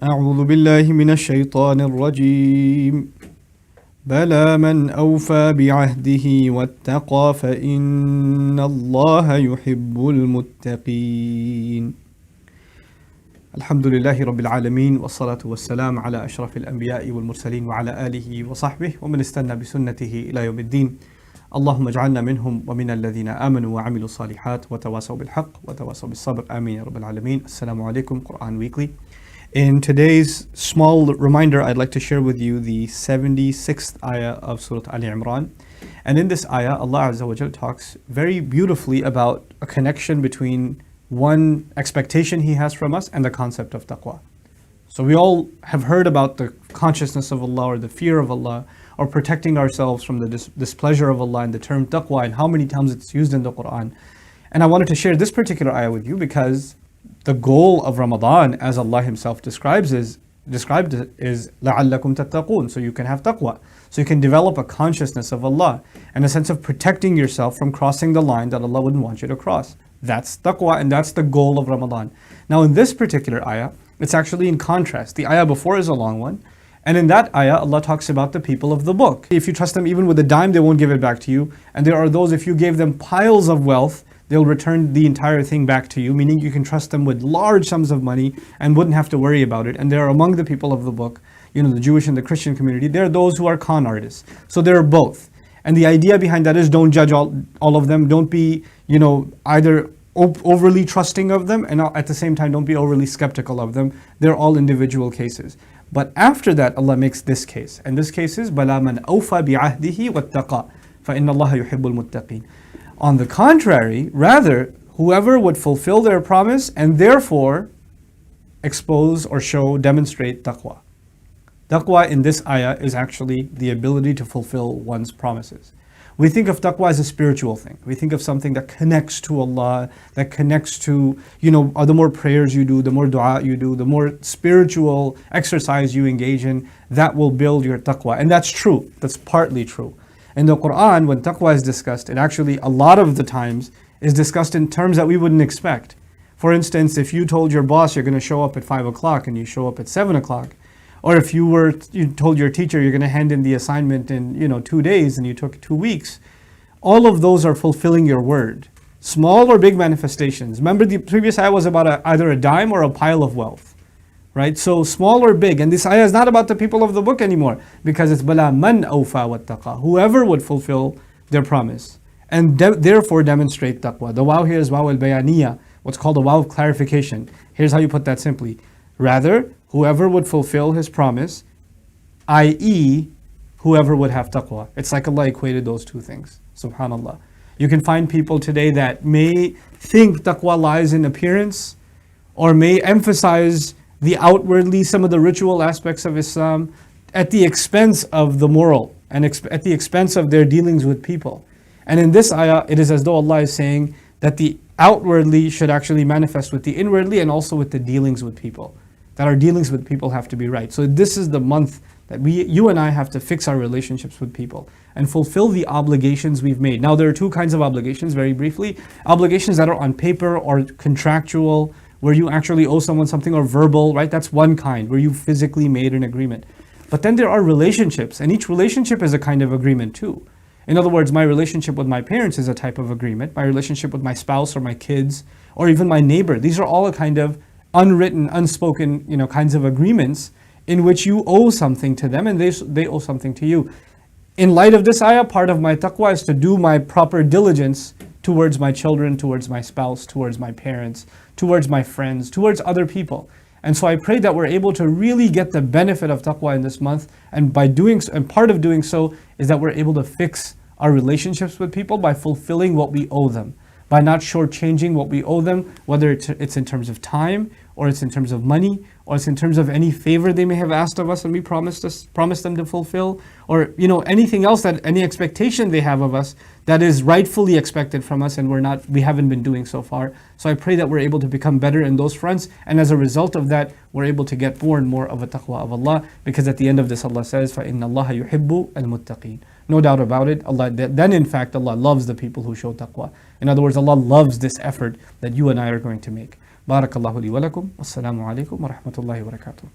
أعوذ بالله من الشيطان الرجيم بلى من أوفى بعهده واتقى فإن الله يحب المتقين. الحمد لله رب العالمين والصلاة والسلام على أشرف الأنبياء والمرسلين وعلى آله وصحبه ومن استنى بسنته إلى يوم الدين. اللهم اجعلنا منهم ومن الذين آمنوا وعملوا الصالحات وتواصوا بالحق وتواصوا بالصبر. آمين يا رب العالمين. Assalamu alaikum. Quran Weekly. In today's small reminder, I'd like to share with you the 76th ayah of Surah Ali Imran. And in this ayah, Allah Azza wa Jal talks very beautifully about a connection between one expectation He has from us and the concept of taqwa. So we all have heard about the consciousness of Allah or the fear of Allah or protecting ourselves from the displeasure of Allah and the term taqwa and how many times it's used in the Quran. And I wanted to share this particular ayah with you because the goal of Ramadan, as Allah Himself described it, is لَعَلَّكُمْ تَتَّقُونَ, so you can have taqwa. So you can develop a consciousness of Allah and a sense of protecting yourself from crossing the line that Allah wouldn't want you to cross. That's taqwa, and that's the goal of Ramadan. Now in this particular ayah, it's actually in contrast. The ayah before is a long one, and in that ayah, Allah talks about the people of the book. If you trust them even with a dime, they won't give it back to you. And there are those, if you gave them piles of wealth, they'll return the entire thing back to you, meaning you can trust them with large sums of money and wouldn't have to worry about it. And they're among the people of the book, the Jewish and the Christian community. They're those who are con artists. So they're both. And the idea behind that is don't judge all of them. Don't be, either overly trusting of them, and at the same time don't be overly skeptical of them. They're all individual cases. But after that, Allah makes this case. And this case is بَلَا مَنْ أَوْفَى بِعَهْدِهِ وَاتَّقَى فَإِنَّ اللَّهَ يُحِبُّ الْمُتَّقِينَ. On the contrary, rather, whoever would fulfill their promise and therefore expose or demonstrate taqwa. Taqwa in this ayah is actually the ability to fulfill one's promises. We think of taqwa as a spiritual thing. We think of something that connects to Allah, that connects to, the more prayers you do, the more dua you do, the more spiritual exercise you engage in, that will build your taqwa. And that's true. That's partly true. In the Quran, when taqwa is discussed, it actually, a lot of the times, is discussed in terms that we wouldn't expect. For instance, if you told your boss you're going to show up at 5 o'clock and you show up at 7 o'clock, or if you told your teacher you're going to hand in the assignment in 2 days and you took 2 weeks, all of those are fulfilling your word. Small or big manifestations. Remember the previous ayah was about either a dime or a pile of wealth. Right? So small or big. And this ayah is not about the people of the book anymore, because it's بَلَا مَنْ أَوْفَى وَاتَّقَى, whoever would fulfill their promise and therefore demonstrate taqwa. The waw here is waw al-bayaniyah, what's called a waw of clarification. Here's how you put that simply. Rather, whoever would fulfill his promise, i.e., whoever would have taqwa. It's like Allah equated those two things. Subhanallah. You can find people today that may think taqwa lies in appearance or may emphasize the outwardly, some of the ritual aspects of Islam at the expense of the moral and at the expense of their dealings with people. And in this ayah, it is as though Allah is saying that the outwardly should actually manifest with the inwardly and also with the dealings with people. That our dealings with people have to be right. So this is the month that you and I have to fix our relationships with people and fulfill the obligations we've made. Now there are two kinds of obligations, very briefly. Obligations that are on paper or contractual, where you actually owe someone something, or verbal, right? That's one kind, where you physically made an agreement. But then there are relationships, and each relationship is a kind of agreement too. In other words, my relationship with my parents is a type of agreement. My relationship with my spouse or my kids, or even my neighbor, these are all a kind of unwritten, unspoken, kinds of agreements in which you owe something to them and they owe something to you. In light of this ayah, part of my taqwa is to do my proper diligence towards my children, towards my spouse, towards my parents, towards my friends, towards other people. And so I pray that we're able to really get the benefit of taqwa in this month. And by doing so, and part of doing so is that we're able to fix our relationships with people by fulfilling what we owe them, by not shortchanging what we owe them, whether it's in terms of time, or it's in terms of money, or it's in terms of any favor they may have asked of us and we promised them to fulfill, or anything else, that any expectation they have of us that is rightfully expected from us and we haven't been doing so far. So I pray that we're able to become better in those fronts, and as a result of that, we're able to get more and more of a taqwa of Allah, because at the end of this Allah says, فَإِنَّ اللَّهَ يُحِبُّ الْمُتَّقِينَ. No doubt about it, then in fact Allah loves the people who show taqwa. In other words, Allah loves this effort that you and I are going to make. Barakallahu li wa lakum. Wassalamu alaikum wa rahmatullahi wa barakatuh.